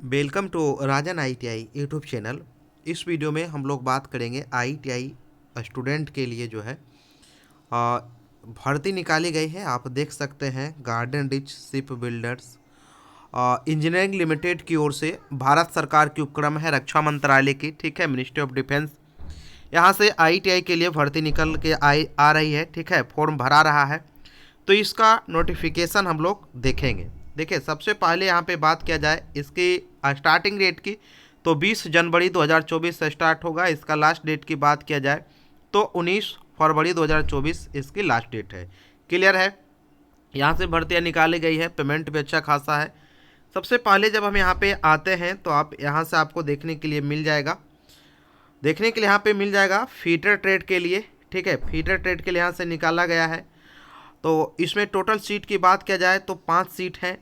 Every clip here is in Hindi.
Welcome to Rajan ITI YouTube channel. इस वीडियो में हम लोग बात करेंगे आईटीआई स्टूडेंट के लिए जो है आ, भर्ती निकाली गई है। आप देख सकते हैं garden rich ship builders engineering limited की ओर से भारत सरकार की उपक्रम है, रक्षा मंत्रालय की, ठीक है, मिनिस्ट्री ऑफ डिफेंस। यहाँ से आईटीआई के लिए भर्ती निकल के आ रही है, ठीक है, फॉर्म भरा रहा है। तो इसका नोटिफिकेशन हम लोग देखेंगे। देखिए, सबसे पहले यहाँ पे बात किया जाए इसकी स्टार्टिंग डेट की, तो 20 जनवरी 2024 से स्टार्ट होगा। इसका लास्ट डेट की बात किया जाए तो 19 फरवरी 2024 इसकी लास्ट डेट है। क्लियर है। यहाँ से भर्तियाँ निकाली गई है, पेमेंट भी अच्छा खासा है। सबसे पहले जब हम यहाँ पे आते हैं तो आप यहाँ से आपको देखने के लिए मिल जाएगा, यहाँ पे मिल जाएगा फीटर ट्रेड के लिए, ठीक है, फीटर ट्रेड के लिए यहाँ से निकाला गया है। तो इसमें टोटल सीट की बात किया जाए तो 5 सीट हैं,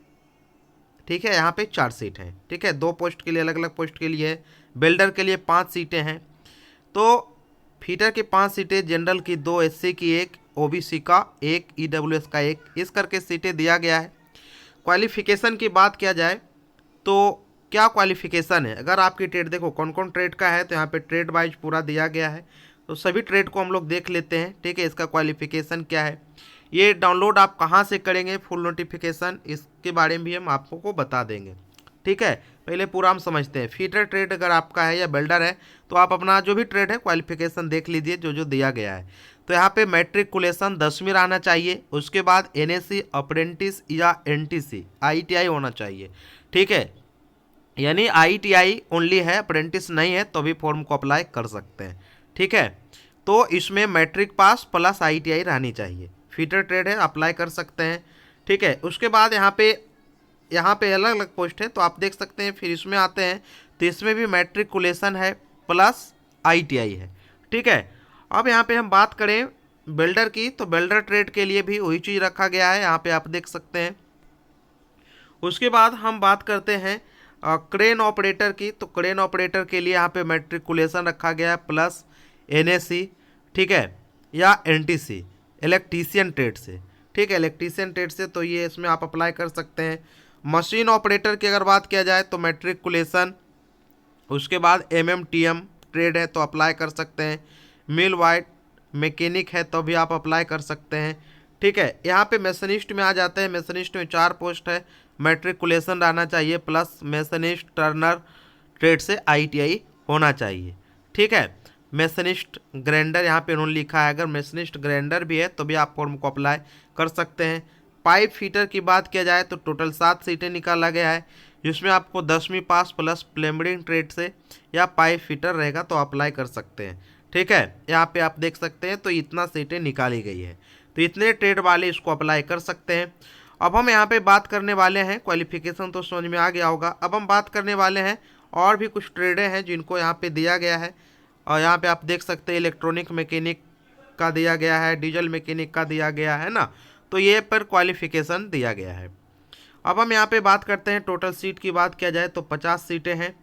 ठीक है, यहाँ पे 4 सीट हैं, ठीक है, 2 पोस्ट के लिए, अलग अलग पोस्ट के लिए है। बिल्डर के लिए 5 सीटें हैं। तो फीटर की 5 सीटें, जनरल की 2, एससी की 1, ओबीसी का 1, ईडब्ल्यूएस का 1, इस करके सीटें दिया गया है। क्वालिफिकेशन की बात किया जाए तो क्या क्वालिफिकेशन है, अगर आपकी ट्रेड देखो कौन कौन ट्रेड का है, तो यहाँ पे ट्रेड वाइज पूरा दिया गया है। तो सभी ट्रेड को हम लोग देख लेते हैं, ठीक है, इसका क्वालिफिकेशन क्या है। ये डाउनलोड आप कहाँ से करेंगे फुल नोटिफिकेशन, इसके बारे में भी हम आपको बता देंगे, ठीक है। पहले पूरा हम समझते हैं। फीटर ट्रेड अगर आपका है या बिल्डर है तो आप अपना जो भी ट्रेड है क्वालिफिकेशन देख लीजिए, जो जो दिया गया है। तो यहाँ पे मैट्रिकुलेशन 10वीं रहना चाहिए, उसके बाद एनएससी, अप्रेंटिस या एनटीसी, आईटीआई होना चाहिए, ठीक है। यानी आईटीआई ओनली है, अप्रेंटिस नहीं है तो भी फॉर्म को अप्लाई कर सकते हैं, ठीक है। तो इसमें मैट्रिक पास प्लस आईटीआई रहनी चाहिए। फीटर ट्रेड है, अप्लाई कर सकते हैं, ठीक है। उसके बाद यहाँ पे अलग अलग पोस्ट है, तो आप देख सकते हैं। फिर इसमें आते हैं तो इसमें भी मैट्रिकुलेशन है प्लस आईटीआई है, ठीक है। अब यहाँ पे हम बात करें बिल्डर की, तो बिल्डर ट्रेड के लिए भी वही चीज़ रखा गया है, यहाँ पे आप देख सकते हैं। उसके बाद हम बात करते हैं क्रेन ऑपरेटर की, तो क्रेन ऑपरेटर के लिए यहाँ पे मैट्रिकुलेशन रखा गया है प्लस एनएससी, ठीक है, या एनटीसी, इलेक्ट्रीशियन ट्रेड से, ठीक है, इलेक्ट्रीशियन ट्रेड से, तो ये इसमें आप अप्लाई कर सकते हैं। मशीन ऑपरेटर की अगर बात किया जाए तो मैट्रिकुलेशन, उसके बाद एमएमटीएम ट्रेड है तो अप्लाई कर सकते हैं। मिल वाइट मैकेनिक है तो भी आप अप्लाई कर सकते हैं, ठीक है। यहाँ पे मैसनिस्ट में आ जाते हैं। मैसनिस्ट में 4 पोस्ट है, मैट्रिकुलेशन रहना चाहिए प्लस मैसनिस्ट टर्नर ट्रेड से आईटीआई होना चाहिए, ठीक है। मैसनिस्ट ग्राइंडर यहाँ पे उन्होंने लिखा है, अगर मैसनिस्ट ग्राइंडर भी है तो भी आप फॉर्म को अप्लाई कर सकते हैं। पाइप फीटर की बात किया जाए तो टोटल 7 सीटें निकाला गया है, जिसमें आपको 10वीं पास प्लस प्लम्बरिंग ट्रेड से या पाइप फिटर रहेगा तो अप्लाई कर सकते हैं, ठीक है। यहाँ पे आप देख सकते हैं, तो इतना सीटें निकाली गई है, तो इतने ट्रेड वाले इसको अप्लाई कर सकते हैं। अब हम यहाँ पे बात करने वाले हैं, क्वालिफिकेशन तो समझ में आ गया होगा। अब हम बात करने वाले हैं और भी कुछ ट्रेडें हैं जिनको यहाँ पे दिया गया है, और यहाँ पे आप देख सकते हैं इलेक्ट्रॉनिक मैकेनिक का दिया गया है, डीजल मैकेनिक का दिया गया है ना, तो ये पर क्वालिफिकेशन दिया गया है। अब हम यहाँ पे बात करते हैं, टोटल सीट की बात किया जाए तो 50 सीटें हैं।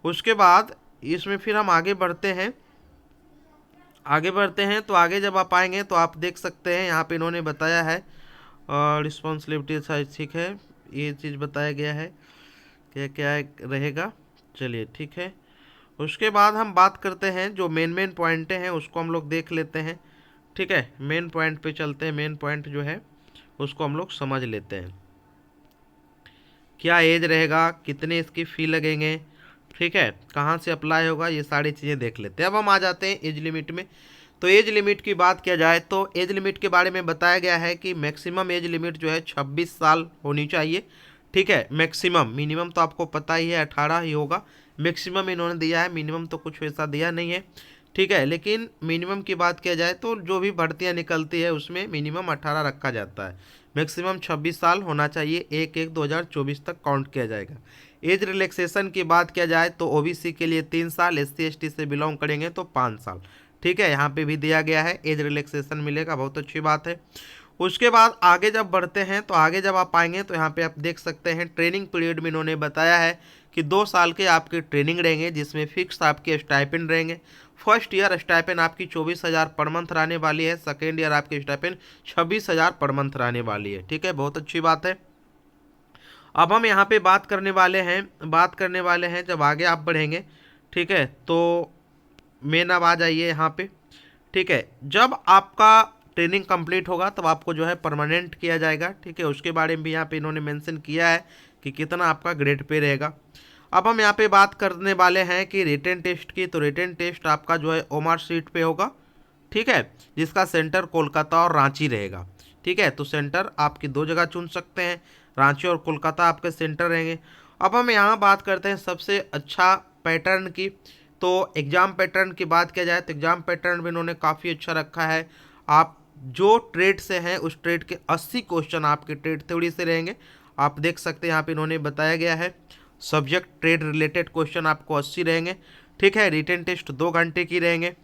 उसके बाद इसमें फिर हम आगे बढ़ते हैं, तो आगे जब आप आएंगे तो आप देख सकते हैं यहाँ पे इन्होंने बताया है रिस्पॉन्सिबिलिटी साइज, ठीक है, ये चीज़ बताया गया है क्या क्या रहेगा। चलिए, ठीक है। उसके बाद हम बात करते हैं जो मेन पॉइंटें हैं उसको हम लोग देख लेते हैं, ठीक है। मेन पॉइंट पे चलते हैं, मेन पॉइंट जो है उसको हम लोग समझ लेते हैं। क्या एज रहेगा, कितने इसकी फ़ी लगेंगे, ठीक है, कहाँ से अप्लाई होगा, ये सारी चीज़ें देख लेते हैं। अब हम आ जाते हैं एज लिमिट में। तो एज लिमिट की बात किया जाए तो एज लिमिट के बारे में बताया गया है कि मैक्सिमम एज लिमिट जो है 26 साल होनी चाहिए, ठीक है। मैक्सिमम, मिनिमम तो आपको पता ही है 18 ही होगा, मैक्सिमम इन्होंने दिया है, मिनिमम तो कुछ वैसा दिया नहीं है, ठीक है। लेकिन मिनिमम की बात किया जाए तो जो भी भर्तियां निकलती है उसमें मिनिमम 18 रखा जाता है, मैक्सिमम 26 साल होना चाहिए। 1/1/2024 तक काउंट किया जाएगा। एज रिलैक्सेशन की बात किया जाए तो ओबीसी के लिए 3 साल, एससी एसटी से बिलोंग करेंगे तो 5 साल, ठीक है, यहाँ पे भी दिया गया है, एज रिलैक्सेशन मिलेगा, बहुत अच्छी बात है। उसके बाद आगे जब बढ़ते हैं तो आगे जब आप आएंगे तो यहाँ पे आप देख सकते हैं ट्रेनिंग पीरियड में इन्होंने बताया है कि 2 साल के आपके ट्रेनिंग रहेंगे, जिसमें फिक्स आपके स्टाइपेंड रहेंगे। फर्स्ट ईयर स्टाइपेंड आपकी 24,000 पर मंथ रहने वाली है, सेकेंड ईयर आपकी स्टाइपेंड 26,000 पर मंथ रहने वाली है, ठीक है, बहुत अच्छी बात है। अब हम यहाँ पे बात करने वाले हैं जब आगे आप बढ़ेंगे, ठीक है, तो मेन अब आ जाइए यहाँ पे, ठीक है। जब आपका ट्रेनिंग कंप्लीट होगा तब आपको जो है परमानेंट किया जाएगा, ठीक है। उसके बारे में भी यहाँ पे इन्होंने मेंशन किया है कि कितना आपका ग्रेड पे रहेगा। अब हम यहाँ पे बात करने वाले हैं कि रिटन टेस्ट की, तो रिटन टेस्ट आपका जो है ओमार सीट पे होगा, ठीक है, जिसका सेंटर कोलकाता और रांची रहेगा, ठीक है। तो सेंटर आपकी दो जगह चुन सकते हैं, रांची और कोलकाता आपके सेंटर रहेंगे। अब हम यहाँ बात करते हैं सबसे अच्छा पैटर्न की, तो एग्ज़ाम पैटर्न की बात किया जाए तो एग्ज़ाम पैटर्न भी इन्होंने काफ़ी अच्छा रखा है। आप जो ट्रेड से हैं उस ट्रेड के 80 क्वेश्चन आपके ट्रेड थ्योरी से रहेंगे। आप देख सकते हैं यहाँ पे इन्होंने बताया गया है, सब्जेक्ट ट्रेड रिलेटेड क्वेश्चन आपको 80 रहेंगे, ठीक है। रिटन टेस्ट 2 घंटे की रहेंगे।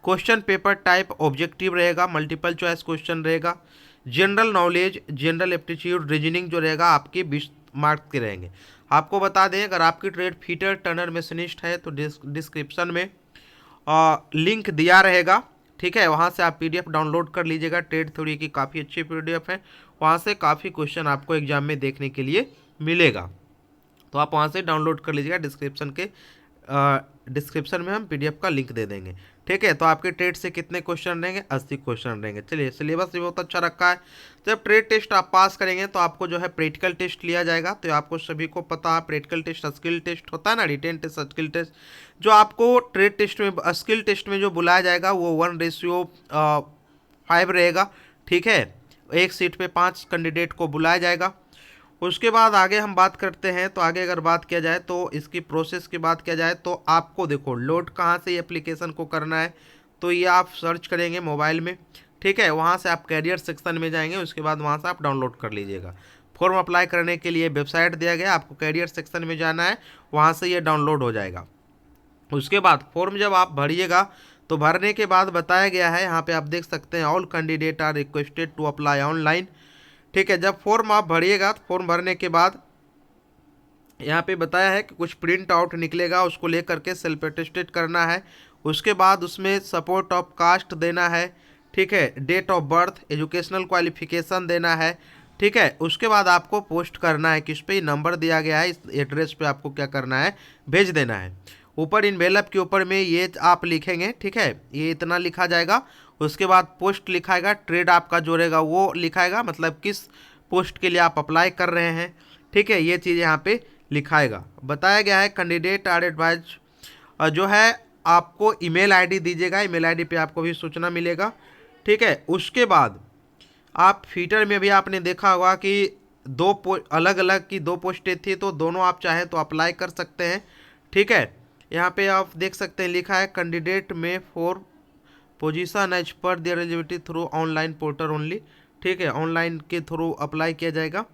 क्वेश्चन पेपर टाइप ऑब्जेक्टिव रहेगा, मल्टीपल चॉइस क्वेश्चन रहेगा। General knowledge, general aptitude, reasoning जो रहेगा आपके 20 मार्क्स के रहेंगे। आपको बता दें, अगर आपकी ट्रेड फीटर टर्नर मशीनिस्ट है तो डिस्क्रिप्शन में लिंक दिया रहेगा, ठीक है। वहाँ से आप पीडीएफ डाउनलोड कर लीजिएगा। ट्रेड थ्योरी की काफ़ी अच्छी पीडीएफ है, वहाँ से काफ़ी क्वेश्चन आपको एग्जाम में देखने के लिए मिलेगा, तो आप वहाँ से डाउनलोड कर लीजिएगा। डिस्क्रिप्शन में हम पीडीएफ का लिंक दे देंगे, ठीक है। तो आपके ट्रेड से कितने क्वेश्चन रहेंगे? 80 क्वेश्चन रहेंगे। चलिए, सिलेबस भी बहुत अच्छा रखा है। जब ट्रेड टेस्ट आप पास करेंगे तो आपको जो है प्रैक्टिकल टेस्ट लिया जाएगा। तो आपको सभी को पता है, प्रैक्टिकल टेस्ट स्किल टेस्ट होता है ना, रिटेन टेस्ट स्किल टेस्ट। जो आपको ट्रेड टेस्ट में, स्किल टेस्ट में जो बुलाया जाएगा वो 1:5 रहेगा, ठीक है। एक सीट पे 5 कैंडिडेट को बुलाया जाएगा। उसके बाद आगे हम बात करते हैं, तो आगे अगर बात किया जाए तो इसकी प्रोसेस की बात किया जाए तो आपको देखो लोड कहाँ से एप्लीकेशन को करना है, तो ये आप सर्च करेंगे मोबाइल में, ठीक है। वहाँ से आप कैरियर सेक्शन में जाएंगे, उसके बाद वहाँ से आप डाउनलोड कर लीजिएगा। फॉर्म अप्लाई करने के लिए वेबसाइट दिया गया, आपको कैरियर सेक्शन में जाना है, वहाँ से ये डाउनलोड हो जाएगा। उसके बाद फॉर्म जब आप भरिएगा तो भरने के बाद बताया गया है, यहाँ पे आप देख सकते हैं, all candidate are requested to apply online, ठीक है। जब फॉर्म आप भरिएगा तो फॉर्म भरने के बाद यहाँ पे बताया है कि कुछ प्रिंट आउट निकलेगा, उसको लेकर के सेल्फ अटेस्टेड करना है। उसके बाद उसमें सपोर्ट ऑफ कास्ट देना है, ठीक है, date of birth, educational qualification देना है, ठीक है। उसके बाद आपको पोस्ट करना है, किस पे नंबर दिया गया है, इस एड्रेस पे आपको क्या करना है, भेज देना है। ऊपर इन्वेलप के ऊपर में ये आप लिखेंगे, ठीक है, ये इतना लिखा जाएगा। उसके बाद पोस्ट लिखाएगा, ट्रेड आपका जो रहेगा वो लिखाएगा, मतलब किस पोस्ट के लिए आप अप्लाई कर रहे हैं, ठीक है, ये चीज़ यहाँ पे लिखाएगा। बताया गया है कैंडिडेट आर एडवाइज, जो है आपको ईमेल आईडी दीजिएगा, ईमेल आईडी पे आपको भी सूचना मिलेगा, ठीक है। उसके बाद आप फीटर में भी आपने देखा होगा कि अलग अलग की 2 पोस्टें थी, तो दोनों आप चाहें तो अप्लाई कर सकते हैं, ठीक है। यहाँ पे आप देख सकते हैं लिखा है कैंडिडेट में for position as per their eligibility through online portal only, ठीक है, ऑनलाइन के थ्रू अप्लाई किया जाएगा।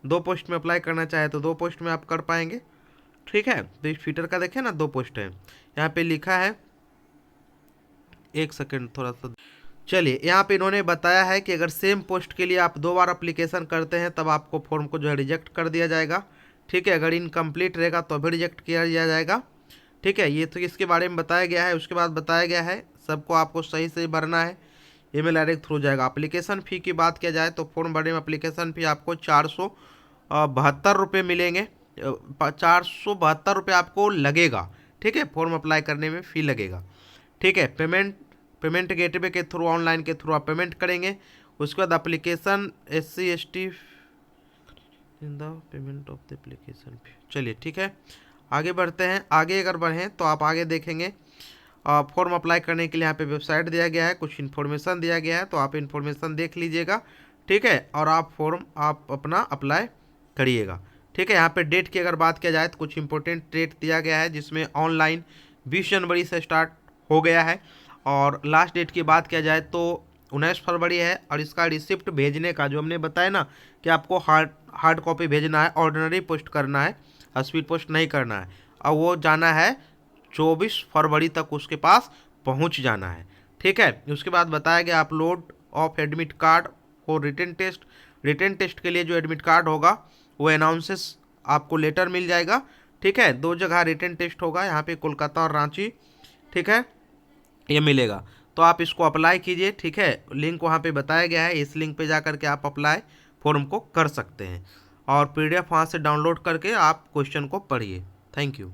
2 पोस्ट में अप्लाई करना चाहे तो 2 पोस्ट में आप कर पाएंगे, ठीक है। तो इस फीटर का देखें ना, 2 पोस्ट है, यहाँ पे लिखा है, एक सेकेंड थोड़ा सा, चलिए। यहाँ पे इन्होंने बताया है कि अगर सेम पोस्ट के लिए आप 2 बार अप्लीकेशन करते हैं तब आपको फॉर्म को जो है रिजेक्ट कर दिया जाएगा, ठीक है। अगर इनकम्प्लीट रहेगा तो भी रिजेक्ट किया जाएगा, ठीक है। ये तो इसके बारे में बताया गया है। उसके बाद बताया गया है सबको आपको सही से भरना है, ईमेल आईडी थ्रू जाएगा। एप्लीकेशन फ़ी की बात किया जाए तो फॉर्म भरने में एप्लीकेशन फ़ी आपको 472 रुपये मिलेंगे, 472 रुपये आपको लगेगा, ठीक है, फॉर्म अप्लाई करने में फ़ी लगेगा, ठीक है। पेमेंट गेटवे के थ्रू, ऑनलाइन के थ्रू आप पेमेंट करेंगे। उसके बाद application SC/ST in the payment of the application fee, चलिए ठीक है। आगे बढ़ते हैं। आगे अगर बढ़ें तो आप आगे देखेंगे फॉर्म अप्लाई करने के लिए यहाँ पे वेबसाइट दिया गया है, कुछ इन्फॉर्मेशन दिया गया है, तो आप इन्फॉर्मेशन देख लीजिएगा, ठीक है, और आप फॉर्म आप अपना अप्लाई करिएगा, ठीक है। यहाँ पे डेट की अगर बात किया जाए तो कुछ इंपॉर्टेंट डेट दिया गया है, जिसमें ऑनलाइन 20 जनवरी से स्टार्ट हो गया है, और लास्ट डेट की बात किया जाए तो 19 फरवरी है। और इसका रिसिप्ट भेजने का जो हमने बताया ना कि आपको हार्ड कॉपी भेजना है, ऑर्डिनरी पोस्ट करना है, स्पीड पोस्ट नहीं करना है, और वो जाना है 24 फरवरी तक उसके पास पहुंच जाना है, ठीक है। उसके बाद बताया गया upload of admit card for written test. Written test के लिए जो एडमिट कार्ड होगा वो अनाउंसेस आपको लेटर मिल जाएगा, ठीक है। 2 जगह रिटन टेस्ट होगा, यहाँ पे कोलकाता और रांची, ठीक है, ये मिलेगा। तो आप इसको अप्लाई कीजिए, ठीक है। लिंक वहाँ पे बताया गया है, इस लिंक पे जा करके आप अप्लाई फॉर्म को कर सकते हैं। और PDF वहाँ से डाउनलोड करके आप क्वेश्चन को पढ़िए। Thank you.